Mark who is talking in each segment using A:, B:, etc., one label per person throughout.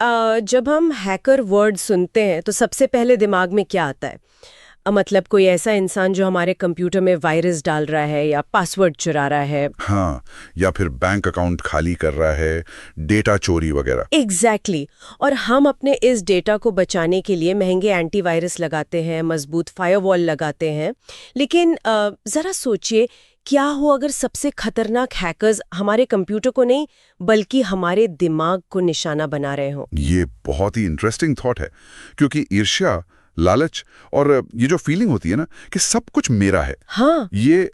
A: जब हम hacker word सुनते हैं तो सबसे पहले दिमाग में क्या आता है? मतलब कोई ऐसा इंसान जो हमारे कंप्यूटर में वायरस डाल रहा है या पासवर्ड चुरा रहा है।
B: हाँ, या फिर बैंक अकाउंट खाली कर रहा है, डेटा चोरी वगैरह।
A: एग्जैक्टली और हम अपने इस डेटा को बचाने के लिए महंगे एंटीवायरस लगाते हैं, मजबूत फायरवॉल लगाते हैं। लेकिन जरा सोचिए, क्या हो अगर सबसे खतरनाक हैकर्स हमारे कंप्यूटर को नहीं बल्कि हमारे दिमाग को निशाना बना रहे हो?
B: ये बहुत ही इंटरेस्टिंग थॉट है, क्योंकि ईर्ष्या, लालच और ये जो फीलिंग होती है ना कि सब कुछ मेरा है,
A: हाँ,
B: ये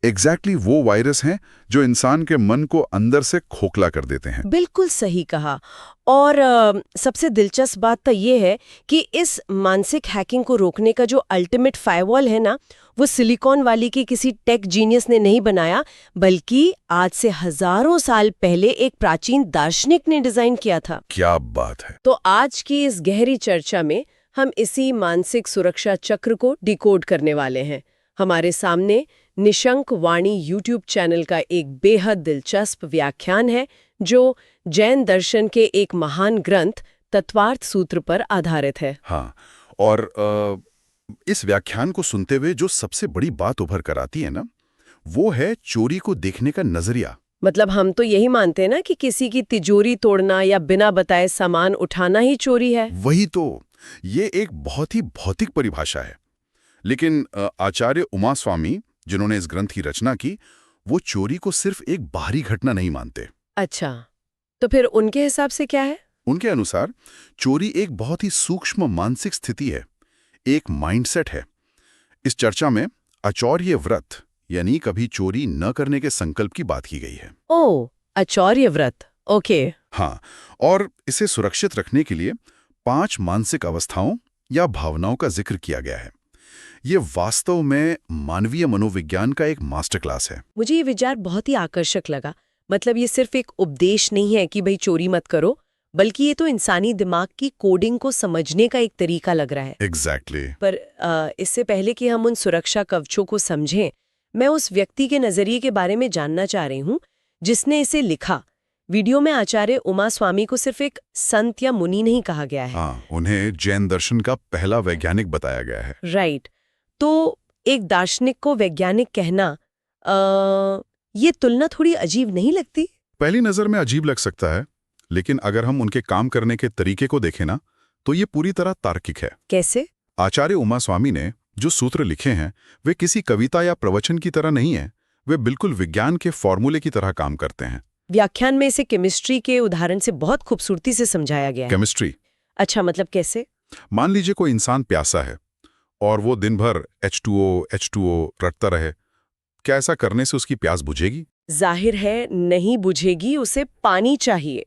B: एग्जैक्टली वो वायरस हैं जो इंसान के मन को अंदर से खोखला कर देते हैं।
A: बिल्कुल सही कहा। और सबसे दिलचस्प बात तो ये है कि इस मानसिक हैकिंग को रोकने का जो अल्टीमेट फायरवॉल है ना, वो सिलिकॉन वैली के किसी टेक जीनियस ने नहीं बनाया, बल्कि आज से हजारों साल पहले एक प्राचीन दार्शनिक ने डिजाइन किया था।
B: क्या बात है।
A: तो आज की इस गहरी चर्चा में हम इसी मानसिक सुरक्षा चक्र को डिकोड करने वाले हैं। हमारे सामने निशंक वाणी यूट्यूब चैनल का एक बेहद दिलचस्प व्याख्यान है जो जैन दर्शन के एक महान ग्रंथ तत्वार्थ सूत्र पर आधारित है।
B: हाँ, और इस व्याख्यान को सुनते हुए जो सबसे बड़ी बात उभर कर आती है ना, वो है चोरी को देखने का नजरिया।
A: मतलब हम तो यही मानते हैं ना कि किसी की तिजोरी तोड़ना या बिना बताए सामान उठाना ही चोरी है।
B: वही तो, ये एक बहुत ही भौतिक परिभाषा है। लेकिन आचार्य उमास्वामी, जिन्होंने इस ग्रंथ की रचना की, वो चोरी को सिर्फ एक बाहरी घटना नहीं मानते।
A: अच्छा, तो फिर उनके हिसाब से क्या है?
B: उनके अनुसार चोरी एक बहुत ही सूक्ष्म मानसिक स्थिति है, एक माइंडसेट है। इस चर्चा में आचौर्य व्रत यानी कभी चोरी न करने के संकल्प की बात की गई है।
A: ओह, आचौर्य व्रत, ओके।
B: हाँ, और इसे सुरक्षित रखने के लिए 5 मानसिक अवस्थाओं या भावनाओं का जिक्र किया गया है। ये वास्तव में मानवीय मनोविज्ञान का एक मास्टर क्लास है।
A: मुझे ये विचार बहुत ही आकर्षक लगा। मतलब ये सिर्फ एक उपदेश नहीं है कि भाई चोरी मत करो, बल्कि ये तो इंसानी दिमाग की कोडिंग को समझने का एक तरीका लग रहा है।
B: एग्जैक्टली।
A: पर इससे पहले कि हम उन सुरक्षा कवचों को समझें, मैं उस व्यक्ति के नजरिए के बारे में जानना चाह रही हूँ जिसने इसे लिखा। वीडियो में आचार्य उमास्वामी को सिर्फ एक संत या मुनि नहीं कहा गया है।
B: हाँ, उन्हें जैन दर्शन का पहला वैज्ञानिक बताया गया है।
A: राइट। तो एक दार्शनिक को वैज्ञानिक कहना, ये तुलना थोड़ी अजीब नहीं लगती?
B: पहली नजर में अजीब लग सकता है, लेकिन अगर हम उनके काम करने के तरीके को देखें ना, तो ये पूरी तरह तार्किक है।
A: कैसे?
B: आचार्य उमास्वामी ने जो सूत्र लिखे हैं, वे किसी कविता या प्रवचन की तरह नहीं है, वे बिल्कुल विज्ञान के फॉर्मूले की तरह काम करते हैं।
A: व्याख्यान में इसे केमिस्ट्री के उदाहरण से बहुत खूबसूरती से समझाया गया है।
B: केमिस्ट्री?
A: अच्छा, मतलब कैसे?
B: मान लीजिए कोई इंसान प्यासा है और वो दिन भर H2O रटता रहे, क्या ऐसा करने से उसकी प्यास बुझेगी?
A: जाहिर है नहीं बुझेगी, उसे पानी चाहिए।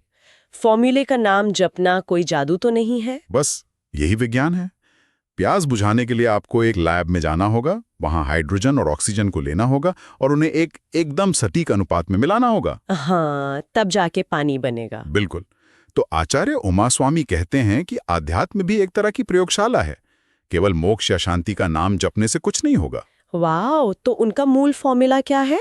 A: फॉर्मूले का नाम जपना कोई जादू तो नहीं है।
B: बस यही विज्ञान है। प्यास बुझाने के लिए आपको एक लैब में जाना होगा, वहां हाइड्रोजन और ऑक्सीजन को लेना होगा और उन्हें एकदम सटीक अनुपात में मिलाना होगा।
A: हाँ, तब जाके पानी बनेगा।
B: बिल्कुल। तो आचार्य उमास्वामी कहते हैं कि आध्यात्म भी एक तरह की प्रयोगशाला है। केवल मोक्ष या शांति का नाम जपने से कुछ नहीं होगा।
A: वाह, तो उनका मूल फॉर्मूला क्या है?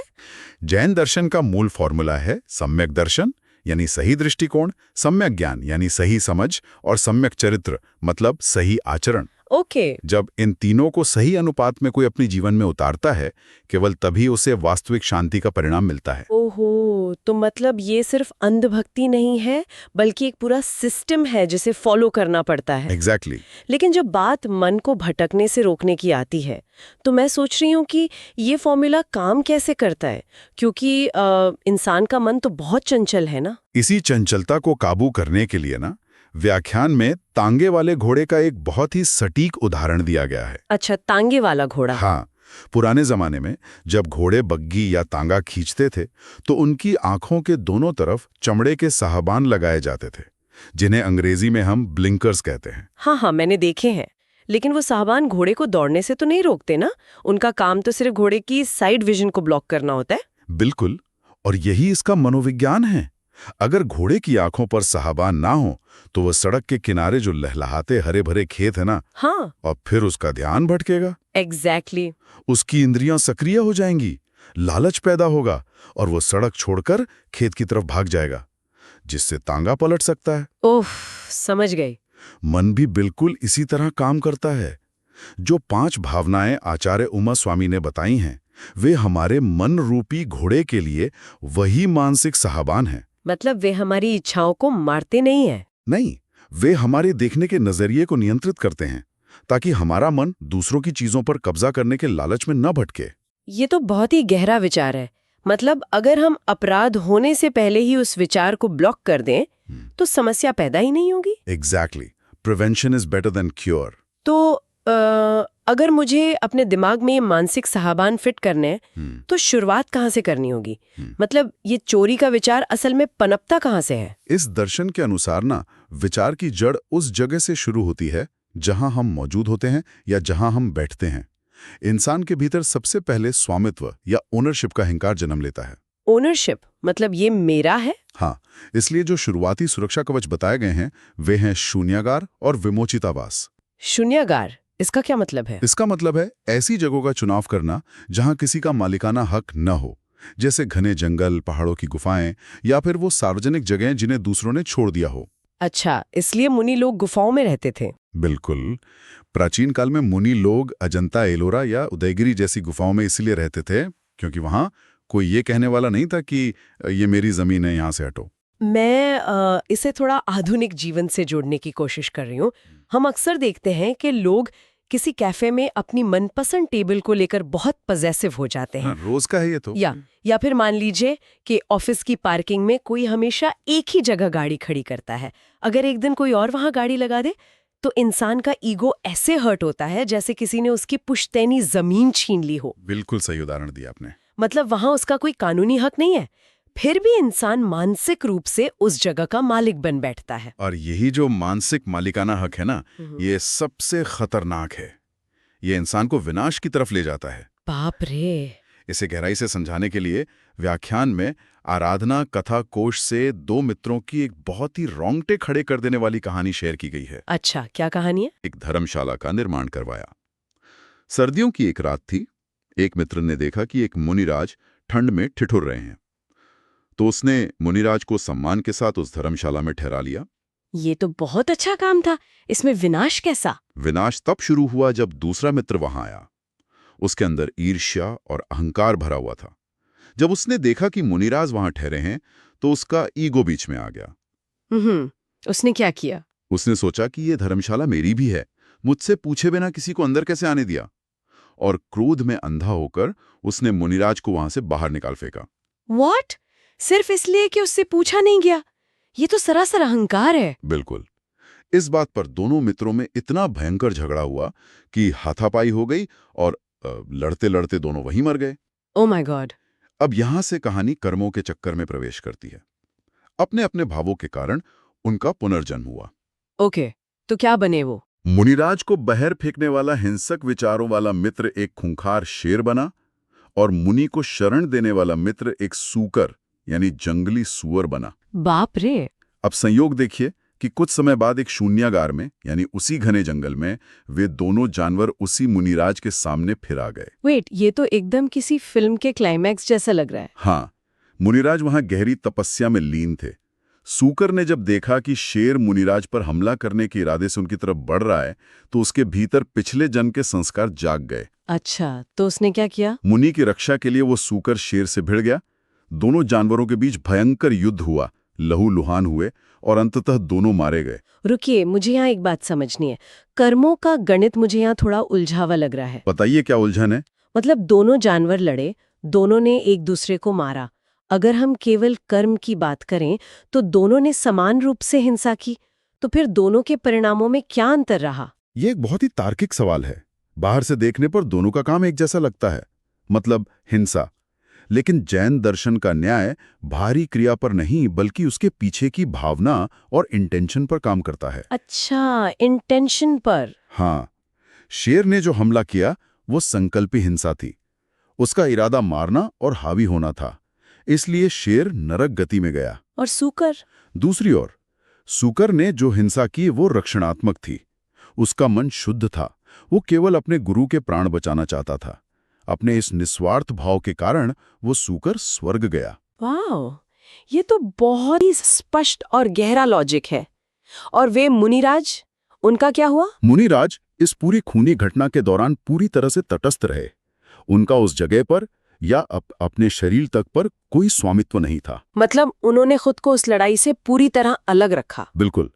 B: जैन दर्शन का मूल फॉर्मूला है सम्यक दर्शन यानी सही दृष्टिकोण, सम्यक ज्ञान यानी सही समझ और सम्यक चरित्र मतलब सही आचरण।
A: ओके।
B: जब इन तीनों को सही अनुपात में कोई अपने जीवन में उतारता है, केवल तभी उसे वास्तविक शांति का परिणाम मिलता है।
A: ओहो, तो मतलब ये सिर्फ अंधभक्ति नहीं है, बल्कि एक पूरा सिस्टम है जिसे फॉलो करना पड़ता है।
B: एग्जैक्टली।
A: लेकिन जब बात मन को भटकने से रोकने की आती है, तो मैं सोच रही हूँ कि ये फॉर्मूला काम कैसे करता है, क्योंकि इंसान का मन तो बहुत चंचल है ना।
B: इसी चंचलता को काबू करने के लिए ना, व्याख्यान में तांगे वाले घोड़े का एक बहुत ही सटीक उदाहरण दिया गया है।
A: अच्छा, तांगे वाला घोड़ा।
B: हाँ, पुराने जमाने में जब घोड़े बग्गी या तांगा खींचते थे, तो उनकी आंखों के दोनों तरफ चमड़े के साहबान लगाए जाते थे, जिन्हें अंग्रेजी में हम ब्लिंकर्स कहते हैं।
A: हाँ, मैंने देखे हैं। लेकिन वो साहबान घोड़े को दौड़ने से तो नहीं रोकते ना? उनका काम तो सिर्फ घोड़े की साइड विजन को ब्लॉक करना होता है।
B: बिल्कुल, और यही इसका मनोविज्ञान है। अगर घोड़े की आंखों पर साहबान ना हो, तो वह सड़क के किनारे जो लहलहाते हरे भरे खेत है ना,
A: हाँ,
B: और फिर उसका ध्यान भटकेगा।
A: एग्जैक्टली।
B: उसकी इंद्रियां सक्रिय हो जाएंगी, लालच पैदा होगा और वो सड़क छोड़कर खेत की तरफ भाग जाएगा। जिससे तांगा पलट सकता है।
A: ओह, समझ गई।
B: मन भी बिल्कुल इसी तरह काम करता है। जो 5 भावनाएं आचार्य उमा स्वामी ने बताई हैं, वे हमारे मन रूपी घोड़े के लिए वही मानसिक साहबान हैं।
A: मतलब वे हमारी इच्छाओं को मारते नहीं हैं।
B: नहीं, वे हमारे देखने के नजरिए को नियंत्रित करते हैं, ताकि हमारा मन दूसरों की चीजों पर कब्जा करने के लालच में न भटके।
A: ये तो बहुत ही गहरा विचार है। मतलब अगर हम अपराध होने से पहले ही उस विचार को ब्लॉक कर दें, तो समस्या पैदा ही नहीं होगी।
B: Exactly, prevention is better than cure.
A: तो अगर मुझे अपने दिमाग में ये मानसिक साहबान फिट करने हैं, तो शुरुआत कहाँ से करनी होगी? मतलब ये चोरी का विचार असल में पनपता कहाँ से है?
B: इस दर्शन के अनुसार ना, विचार की जड़ उस जगह से शुरू होती है जहां हम मौजूद होते हैं या जहां हम बैठते हैं। इंसान के भीतर सबसे पहले स्वामित्व या ओनरशिप का अहंकार जन्म लेता है।
A: ओनरशिप मतलब ये मेरा है?
B: हाँ, इसलिए जो शुरुआती सुरक्षा कवच बताए गए हैं, वे हैं शून्यागार और विमोचितावास।
A: शून्यागार, इसका क्या मतलब है?
B: इसका मतलब है ऐसी जगहों का चुनाव करना जहां किसी का मालिकाना हक न हो, जैसे घने जंगल, पहाड़ों की गुफाएं या फिर वो सार्वजनिक जगहें जिन्हें दूसरों ने छोड़ दिया हो।
A: अच्छा, इसलिए मुनि लोग गुफाओं में रहते थे।
B: बिल्कुल। प्राचीन काल में मुनि लोग अजंता, एलोरा या उदयगिरी जैसी गुफाओं में इसलिए रहते थे क्योंकि वहां कोई ये कहने वाला नहीं था कि ये मेरी जमीन है, यहां से हटो।
A: मैं इसे थोड़ा आधुनिक जीवन से जोड़ने की कोशिश कर रही हूँ। हम अक्सर देखते हैं कि लोग किसी कैफे में अपनी मनपसंद टेबल को लेकर बहुत पजेसिव हो जाते हैं।
B: हाँ, रोज का है ये तो।
A: या फिर मान लीजिए कि ऑफिस की पार्किंग में कोई हमेशा एक ही जगह गाड़ी खड़ी करता है। अगर एक दिन कोई और वहां गाड़ी लगा दे, तो इंसान का ईगो ऐसे हर्ट होता है जैसे किसी ने उसकी पुश्तैनी जमीन छीन ली हो।
B: बिल्कुल सही उदाहरण दिया आपने।
A: मतलब वहां उसका कोई कानूनी हक नहीं है, फिर भी इंसान मानसिक रूप से उस जगह का मालिक बन बैठता है।
B: और यही जो मानसिक मालिकाना हक है ना, ये सबसे खतरनाक है। ये इंसान को विनाश की तरफ ले जाता है।
A: बाप रे।
B: इसे गहराई से समझाने के लिए व्याख्यान में आराधना कथा कोश से 2 मित्रों की एक बहुत ही रोंगटे खड़े कर देने वाली कहानी शेयर की गई है।
A: अच्छा, क्या कहानी है?
B: एक धर्मशाला का निर्माण करवाया। सर्दियों की एक रात थी। एक मित्र ने देखा कि एक मुनिराज ठंड में ठिठुर रहे हैं, तो उसने मुनिराज को सम्मान के साथ उस धर्मशाला में ठहरा लिया।
A: ये तो बहुत अच्छा काम था। इसमें विनाश कैसा?
B: विनाश तब शुरू हुआ जब दूसरा मित्र वहां आया। उसके अंदर ईर्ष्या और अहंकार भरा हुआ था। जब उसने देखा कि मुनिराज वहां ठहरे हैं, तो उसका ईगो बीच में आ गया।
A: उसने क्या किया?
B: उसने सोचा कि ये धर्मशाला मेरी भी है, मुझसे पूछे बिना किसी को अंदर कैसे आने दिया? और क्रोध में अंधा होकर उसने मुनिराज को वहां से बाहर निकाल फेंका।
A: What? सिर्फ इसलिए कि उससे पूछा नहीं गया? ये तो सरासर अहंकार है।
B: बिल्कुल। इस बात पर दोनों मित्रों में इतना भयंकर झगड़ा हुआ कि हाथापाई हो गई और लड़ते लड़ते दोनों वहीं मर गए।
A: Oh my God.
B: अब यहां से कहानी कर्मों के चक्कर में प्रवेश करती है। अपने अपने भावों के कारण उनका पुनर्जन्म हुआ।
A: ओके, तो क्या बने वो?
B: मुनिराज को बहर फेंकने वाला हिंसक विचारों वाला मित्र एक खूंखार शेर बना, और मुनि को शरण देने वाला मित्र एक सूकर यानी जंगली सुअर बना।
A: बाप रे।
B: अब संयोग देखिए कि कुछ समय बाद एक शून्यागार में यानी उसी घने जंगल में वे दोनों जानवर उसी मुनिराज के सामने फिर आ गए।
A: वेट, ये तो एकदम किसी फिल्म के क्लाइमैक्स जैसा लग रहा है।
B: हाँ, मुनिराज वहां गहरी तपस्या में लीन थे। सूकर ने जब देखा कि शेर मुनिराज पर हमला करने के इरादे से उनकी तरफ बढ़ रहा है, तो उसके भीतर पिछले जन्म के संस्कार जाग गए।
A: अच्छा, तो उसने क्या किया?
B: मुनि की रक्षा के लिए वो सूकर शेर से भिड़ गया। दोनों जानवरों के बीच भयंकर युद्ध हुआ, लहूलुहान हुए और अंततः दोनों मारे गए।
A: रुकिए, मुझे यहाँ एक बात समझनी है। कर्मों का गणित मुझे यहाँ थोड़ा उलझावा लग रहा है।
B: बताइए क्या उलझन है?
A: मतलब दोनों जानवर लड़े, दोनों ने एक दूसरे को मारा। अगर हम केवल कर्म की बात करें तो दोनों ने समान रूप से हिंसा की, तो फिर दोनों के परिणामों में क्या अंतर रहा?
B: ये एक बहुत ही तार्किक सवाल है। बाहर से देखने पर दोनों का काम एक जैसा लगता है, मतलब हिंसा। लेकिन जैन दर्शन का न्याय भारी क्रिया पर नहीं बल्कि उसके पीछे की भावना और इंटेंशन पर काम करता है।
A: अच्छा, इंटेंशन पर।
B: हाँ, शेर ने जो हमला किया वो संकल्पी हिंसा थी। उसका इरादा मारना और हावी होना था, इसलिए शेर नरक गति में गया।
A: और सूकर?
B: दूसरी ओर सूकर ने जो हिंसा की वो रक्षणात्मक थी। उसका मन शुद्ध था, वो केवल अपने गुरु के प्राण बचाना चाहता था। अपने इस निस्वार्थ भाव के कारण वो सूकर स्वर्ग गया।
A: वाह, ये तो बहुत ही स्पष्ट और गहरा लॉजिक है। और वे मुनिराज, उनका क्या हुआ?
B: मुनिराज इस पूरी खूनी घटना के दौरान पूरी तरह से तटस्थ रहे। उनका उस जगह पर या अपने शरीर तक पर कोई स्वामित्व नहीं था।
A: मतलब उन्होंने खुद को उस लड़ाई से पूरी तरह अलग रखा।
B: बिल्कुल।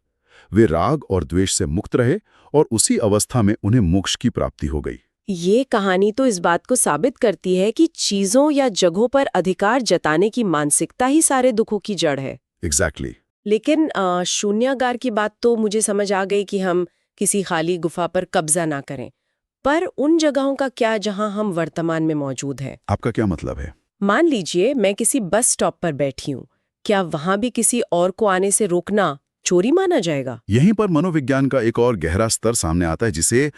B: वे राग और द्वेष से मुक्त रहे और उसी अवस्था में उन्हें मोक्ष की प्राप्ति हो गई।
A: ये कहानी तो इस बात को साबित करती है कि चीजों या जगहों पर अधिकार जताने की मानसिकता ही सारे दुखों की जड़ है।
B: एग्जैक्टली।
A: लेकिन शून्यागार की बात तो मुझे समझ आ गई कि हम किसी खाली गुफा पर कब्जा ना करें। पर उन जगहों का क्या जहां हम वर्तमान में मौजूद हैं?
B: आपका क्या मतलब है?
A: मान लीजिए मैं किसी बस स्टॉप पर बैठी हूँ, क्या वहां भी किसी और को आने से रोकना चोरी माना जाएगा?
B: यहीं पर मनोविज्ञान का एक और गहरा स्तर सामने आता है, जिसे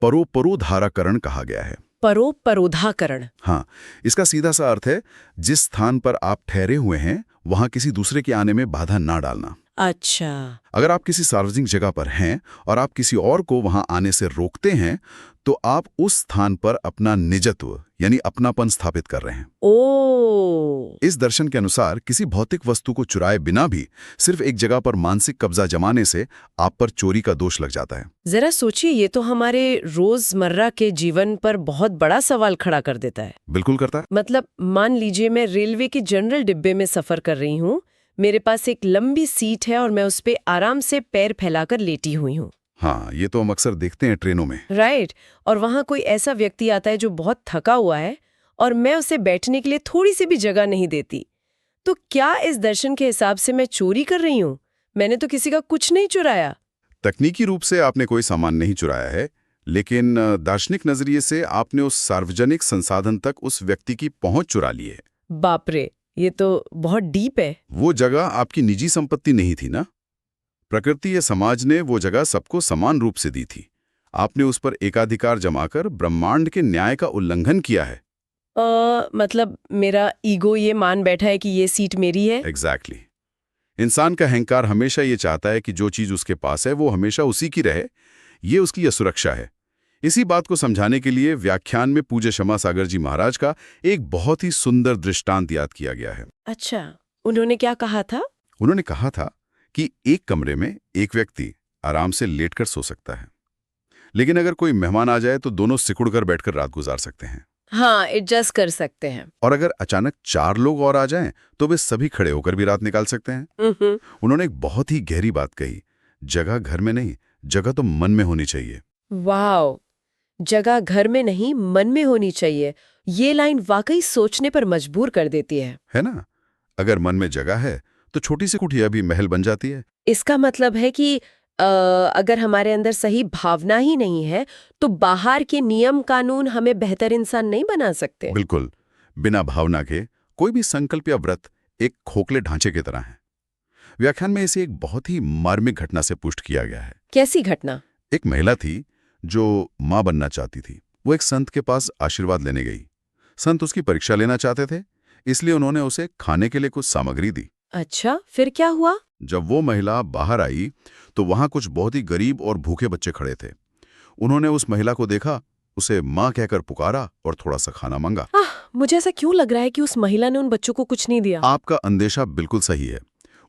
B: परोपरोधाकरण कहा गया है।
A: परोपरोधाकरण?
B: हाँ, इसका सीधा सा अर्थ है जिस स्थान पर आप ठहरे हुए हैं वहां किसी दूसरे के आने में बाधा ना डालना।
A: अच्छा।
B: अगर आप किसी सार्वजनिक जगह पर हैं और आप किसी और को वहां आने से रोकते हैं तो आप उस स्थान पर अपना निजत्व यानी अपनापन स्थापित कर रहे हैं।
A: ओ।
B: इस दर्शन के अनुसार किसी भौतिक वस्तु को चुराए बिना भी सिर्फ एक जगह पर मानसिक कब्जा जमाने से आप पर चोरी का दोष लग जाता है।
A: जरा सोचिए, ये तो हमारे रोजमर्रा के जीवन पर बहुत बड़ा सवाल खड़ा कर देता है।
B: बिल्कुल करता है।
A: मतलब मान लीजिए मैं रेलवे के जनरल डिब्बे में सफर कर रही हूँ, मेरे पास एक लंबी सीट है और मैं उस पे आराम से पैर फैलाकर लेटी हुई हूँ।
B: हाँ, ये तो हम अक्सर देखते हैं ट्रेनों में।
A: राइट। और वहां कोई ऐसा व्यक्ति आता है जो बहुत थका हुआ है और मैं उसे बैठने के लिए थोड़ी सी भी जगह नहीं देती। तो क्या इस दर्शन के हिसाब से मैं चोरी कर रही हूँ? मैंने तो किसी का कुछ नहीं चुराया।
B: तकनीकी रूप से आपने कोई सामान नहीं चुराया है, लेकिन दार्शनिक नजरिए से आपने उस सार्वजनिक संसाधन तक उस व्यक्ति की पहुंच चुरा ली है।
A: बाप रे, ये तो बहुत डीप है।
B: वो जगह आपकी निजी संपत्ति नहीं थी ना। प्रकृति या समाज ने वो जगह सबको समान रूप से दी थी। आपने उस पर एकाधिकार जमाकर ब्रह्मांड के न्याय का उल्लंघन किया है।
A: मतलब मेरा ईगो ये मान बैठा है कि ये सीट मेरी है।
B: एग्जैक्टली। इंसान का अहंकार हमेशा ये चाहता है कि जो चीज उसके पास है वो हमेशा उसी की रहे। ये उसकी असुरक्षा है। इसी बात को समझाने के लिए व्याख्यान में पूज्य क्षमा सागर जी महाराज का एक बहुत ही सुंदर दृष्टांत याद किया गया है।
A: अच्छा, उन्होंने क्या कहा था?
B: उन्होंने कहा था कि एक कमरे में एक व्यक्ति आराम से लेटकर सो सकता है, लेकिन अगर कोई मेहमान आ जाए तो दोनों सिकुड़कर बैठकर रात गुजार सकते हैं।
A: हाँ, एडजस्ट कर सकते हैं।
B: और अगर अचानक 4 लोग और आ जाएं तो वे सभी खड़े होकर भी रात निकाल सकते हैं। उन्होंने एक बहुत ही गहरी बात कही, जगह घर में नहीं, जगह तो मन में होनी चाहिए।
A: वाह, जगह घर में नहीं मन में होनी चाहिए। ये लाइन वाकई सोचने पर मजबूर कर देती है
B: ना? अगर मन में जगह है तो छोटी सी कुटिया भी महल बन जाती है।
A: इसका मतलब है कि अगर हमारे अंदर सही भावना ही नहीं है तो बाहर के नियम कानून हमें बेहतर इंसान नहीं बना सकते।
B: बिल्कुल। बिना भावना के कोई भी संकल्प या व्रत एक खोखले ढांचे की तरह है। व्याख्यान में इसे एक बहुत ही मार्मिक घटना से पुष्ट किया गया है।
A: कैसी घटना?
B: एक महिला थी जो मां बनना चाहती थी। वो एक संत के पास आशीर्वाद लेने गई। संत उसकी परीक्षा लेना चाहते थे, इसलिए उन्होंने उसे खाने के लिए कुछ सामग्री दी।
A: अच्छा, फिर क्या हुआ?
B: जब वो महिला बाहर आई तो वहां कुछ बहुत ही गरीब और भूखे बच्चे खड़े थे। उन्होंने उस महिला को देखा, उसे मां कहकर पुकारा और थोड़ा सा खाना मांगा।
A: मुझे ऐसा क्यों लग रहा है कि उस महिला ने उन बच्चों को कुछ नहीं दिया?
B: आपका अंदेशा बिल्कुल सही है।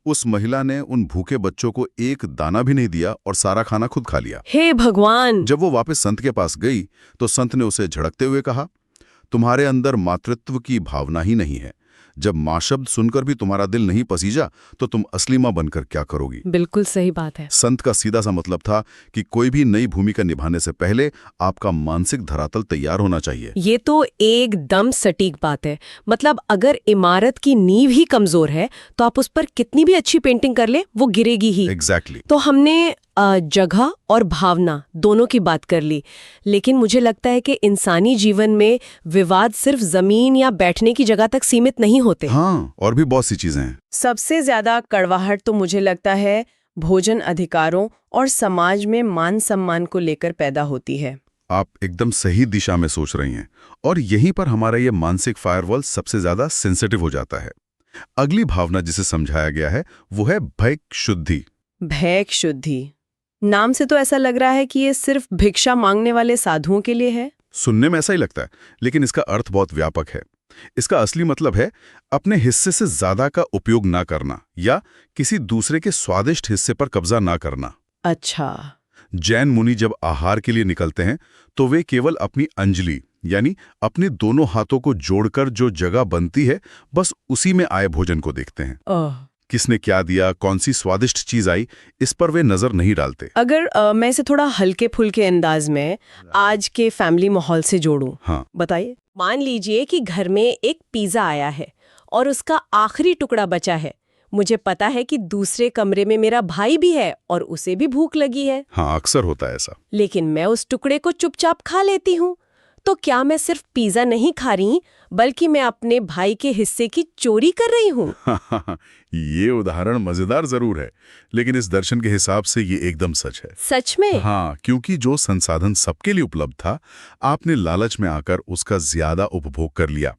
B: उस महिला ने उन भूखे बच्चों को एक दाना भी नहीं दिया और सारा खाना खुद खा लिया।
A: हे भगवान!
B: जब वो वापस संत के पास गई तो संत ने उसे झड़कते हुए कहा, तुम्हारे अंदर मातृत्व की भावना ही नहीं है। जब मां शब्द सुनकर भी तुम्हारा दिल नहीं पसीजा तो तुम असली मां बनकर क्या करोगी?
A: बिल्कुल सही बात है।
B: संत का सीधा सा मतलब था कि कोई भी नई भूमिका निभाने से पहले आपका मानसिक धरातल तैयार होना चाहिए।
A: ये तो एकदम सटीक बात है। मतलब अगर इमारत की नींव ही कमजोर है तो आप उस पर कितनी भी अच्छी पेंटिंग कर ले, वो गिरेगी ही।
B: एग्जैक्टली।
A: तो हमने जगह और भावना दोनों की बात कर ली, लेकिन मुझे लगता है कि इंसानी जीवन में विवाद सिर्फ जमीन या बैठने की जगह तक सीमित नहीं होते।
B: हाँ, और भी बहुत सी चीजें हैं।
A: सबसे ज्यादा कड़वाहट तो मुझे लगता है भोजन अधिकारों और समाज में मान सम्मान को लेकर पैदा होती है।
B: आप एकदम सही दिशा में सोच रही हैं, और यहीं पर हमारा ये मानसिक फायरवॉल सबसे ज्यादा सेंसिटिव हो जाता है। अगली भावना जिसे समझाया गया है वो है भय शुद्धि।
A: भय शुद्धि, नाम से तो ऐसा लग रहा है कि ये सिर्फ भिक्षा मांगने वाले साधुओं के लिए है।
B: सुनने में ऐसा ही लगता है, लेकिन इसका अर्थ बहुत व्यापक है। इसका असली मतलब है अपने हिस्से से ज्यादा का उपयोग ना करना या किसी दूसरे के स्वादिष्ट हिस्से पर कब्जा ना करना।
A: अच्छा।
B: जैन मुनि जब आहार के लिए निकलते हैं तो वे केवल अपनी अंजलि यानी अपने दोनों हाथों को जोड़कर जो जगह बनती है बस उसी में आए भोजन को देखते हैं। किसने क्या दिया, कौन सी स्वादिष्ट चीज आई, इस पर वे नजर नहीं डालते।
A: अगर मैं इसे थोड़ा हल्के फुल्के अंदाज में आज के फैमिली माहौल से जोड़ूं,
B: हाँ
A: बताइए। मान लीजिए कि घर में एक पिज्जा आया है और उसका आखिरी टुकड़ा बचा है। मुझे पता है कि दूसरे कमरे में मेरा भाई भी है और उसे भी भूख लगी है।
B: हाँ, अक्सर होता है ऐसा।
A: लेकिन मैं उस टुकड़े को चुपचाप खा लेती हूँ। तो क्या मैं सिर्फ पिज्जा नहीं खा रही, बल्कि मैं अपने भाई के हिस्से की चोरी कर रही हूँ?
B: ये उदाहरण मजेदार जरूर है, लेकिन इस दर्शन के हिसाब से ये एकदम सच है।
A: सच में?
B: हाँ, क्योंकि जो संसाधन सबके लिए उपलब्ध था, आपने लालच में आकर उसका ज्यादा उपभोग कर लिया।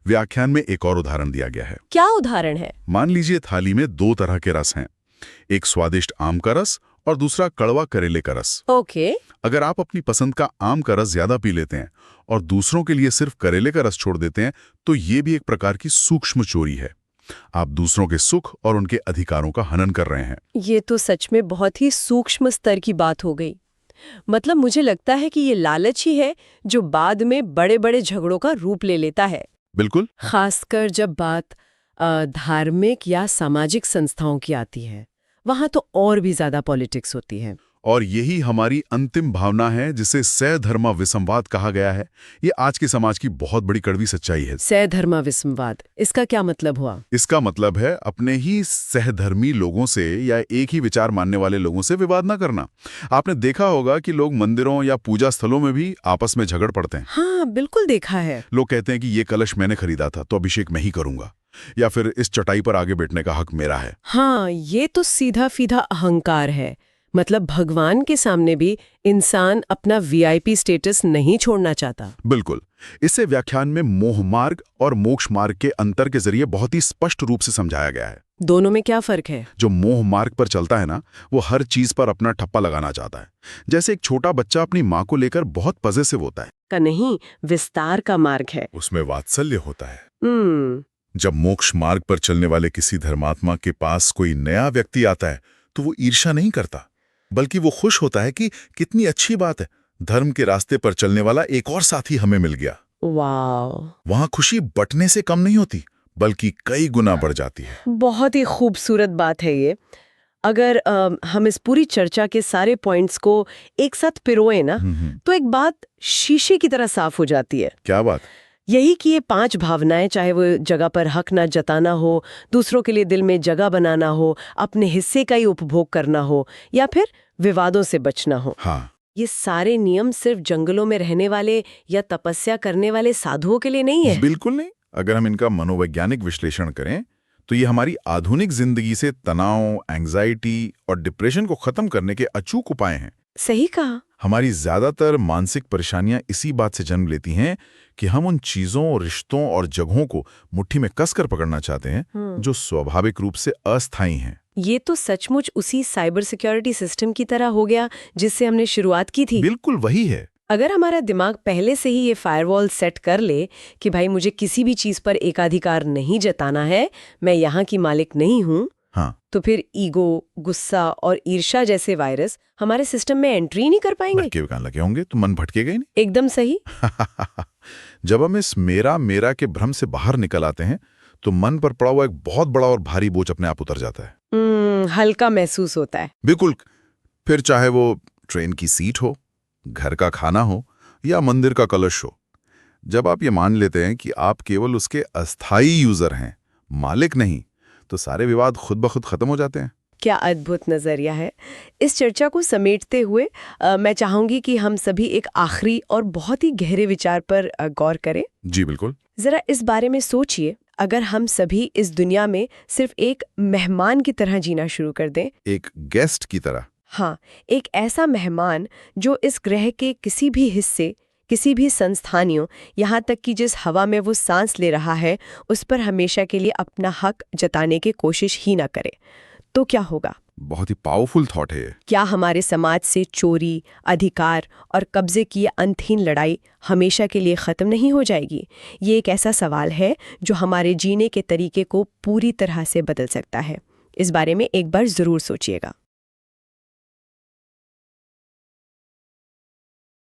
B: व्याख्यान में एक और उदाहरण दिया गया है।
A: क्या उदाहरण है?
B: मान लीजिए थाली में 2 तरह के रस हैं, एक स्वादिष्ट आम का रस और दूसरा कड़वा करेले का रस।
A: ओके।
B: अगर आप अपनी पसंद का आम का रस ज्यादा पी लेते हैं और दूसरों के लिए सिर्फ करेले का रस छोड़ देते हैं, तो ये भी एक प्रकार की सूक्ष्म चोरी है। आप दूसरों के सुख और उनके अधिकारों का हनन कर रहे हैं।
A: ये तो सच में बहुत ही सूक्ष्म स्तर की बात हो गई। मतलब मुझे लगता है कि ये लालच ही है जो बाद में बड़े बड़े झगड़ों का रूप ले लेता है।
B: बिल्कुल।
A: खासकर जब बात धार्मिक या सामाजिक संस्थाओं की आती है, वहां तो और भी ज्यादा पॉलिटिक्स होती है।
B: और यही हमारी अंतिम भावना है, जिसे सहधर्मा विसंवाद कहा गया है। ये आज के समाज की बहुत बड़ी कड़वी सच्चाई है।
A: सहधर्मा विसंवाद, इसका क्या मतलब हुआ?
B: इसका मतलब है अपने ही सहधर्मी लोगों से या एक ही विचार मानने वाले लोगों से विवाद ना करना। आपने देखा होगा कि लोग मंदिरों या पूजा स्थलों में भी आपस में झगड़ पड़ते हैं।
A: हाँ, बिल्कुल देखा है।
B: लोग कहते हैं कि ये कलश मैंने खरीदा था तो अभिषेक मैं ही करूंगा, या फिर इस चटाई पर आगे बैठने का हक मेरा है।
A: हाँ, ये तो सीधा फीधा अहंकार है। मतलब भगवान के सामने भी इंसान अपना वीआईपी स्टेटस नहीं छोड़ना चाहता।
B: बिल्कुल। इसे व्याख्यान में मोह मार्ग और मोक्ष मार्ग के अंतर के जरिए बहुत ही स्पष्ट रूप से समझाया गया है।
A: दोनों में क्या फर्क है?
B: जो मोह मार्ग पर चलता है ना, वो हर चीज पर अपना ठप्पा लगाना चाहता है। जैसे एक छोटा बच्चा अपनी माँ को लेकर बहुत पजेसिव होता है।
A: का नहीं, विस्तार का मार्ग है।
B: उसमें वात्सल्य होता है। जब मोक्ष मार्ग पर चलने वाले किसी धर्मात्मा के पास कोई नया व्यक्ति आता है तो वो ईर्ष्या नहीं करता, बल्कि वो खुश होता है कि कितनी अच्छी बात है, धर्म के रास्ते पर चलने वाला एक और साथी हमें मिल गया।
A: वाह!
B: वहां खुशी बंटने से कम नहीं होती, बल्कि कई गुना बढ़ जाती है।
A: बहुत ही खूबसूरत बात है ये। अगर हम इस पूरी चर्चा के सारे पॉइंट्स को एक साथ पिरोएं ना, तो एक बात शीशे की तरह साफ हो जाती है।
B: क्या बात?
A: यही कि ये 5 भावनाएं, चाहे वो जगह पर हक ना जताना हो, दूसरों के लिए दिल में जगह बनाना हो, अपने हिस्से का ही उपभोग करना हो, या फिर विवादों से बचना हो,
B: हाँ,
A: ये सारे नियम सिर्फ जंगलों में रहने वाले या तपस्या करने वाले साधुओं के लिए नहीं है।
B: बिल्कुल नहीं। अगर हम इनका मनोवैज्ञानिक विश्लेषण करें तो ये हमारी आधुनिक जिंदगी से तनाव, एंग्जाइटी और डिप्रेशन को खत्म करने के अचूक उपाय हैं।
A: सही कहा।
B: हमारी ज्यादातर मानसिक परेशानियां इसी बात से जन्म लेती हैं कि हम उन चीजों, रिश्तों और जगहों को मुट्ठी में कसकर पकड़ना चाहते हैं जो स्वाभाविक रूप से अस्थायी हैं।
A: ये तो सचमुच उसी साइबर सिक्योरिटी सिस्टम की तरह हो गया जिससे हमने शुरुआत की थी।
B: बिल्कुल वही है।
A: अगर हमारा दिमाग पहले से ही ये फायरवॉल सेट कर ले कि भाई मुझे किसी भी चीज पर एकाधिकार नहीं जताना है, मैं यहाँ की मालिक नहीं हूँ,
B: हाँ,
A: तो फिर ईगो, गुस्सा और ईर्ष्या जैसे वायरस हमारे सिस्टम में एंट्री नहीं कर पाएंगे।
B: भटके कहाँ लगे होंगे तो मन भटकेगा ही नहीं।
A: एकदम सही।
B: जब हम इस मेरा के भ्रम से बाहर निकल आते हैं तो मन पर पड़ा हुआ एक बहुत बड़ा और भारी बोझ अपने आप उतर जाता है।
A: हल्का महसूस होता है।
B: बिल्कुल। फिर चाहे वो ट्रेन की सीट हो, घर का खाना हो या मंदिर का कलश हो, जब आप ये मान लेते हैं कि आप केवल उसके अस्थायी यूजर हैं, मालिक नहीं, तो सारे विवाद खुद ब खुद खत्म हो जाते हैं।
A: क्या अद्भुत नजरिया है। इस चर्चा को समेटते हुए मैं चाहूंगी कि हम सभी एक आखिरी और बहुत ही गहरे विचार पर गौर करें।
B: जी बिल्कुल।
A: जरा इस बारे में सोचिए, अगर हम सभी इस दुनिया में सिर्फ एक मेहमान की तरह जीना शुरू कर दें।
B: एक गेस्ट की तरह।
A: हाँ, एक ऐसा मेहमान जो इस ग्रह के किसी भी हिस्से, किसी भी संस्थानियों, यहाँ तक कि जिस हवा में वो सांस ले रहा है, उस पर हमेशा के लिए अपना हक जताने की कोशिश ही ना करे, तो क्या होगा?
B: बहुत ही पावरफुल थॉट है ये।
A: क्या हमारे समाज से चोरी, अधिकार और कब्जे की ये अनथीन लड़ाई हमेशा के लिए खत्म नहीं हो जाएगी? ये एक ऐसा सवाल है जो हमारे जीने के तरीके को पूरी तरह से बदल सकता है। इस बारे में एक बार जरूर सोचिएगा।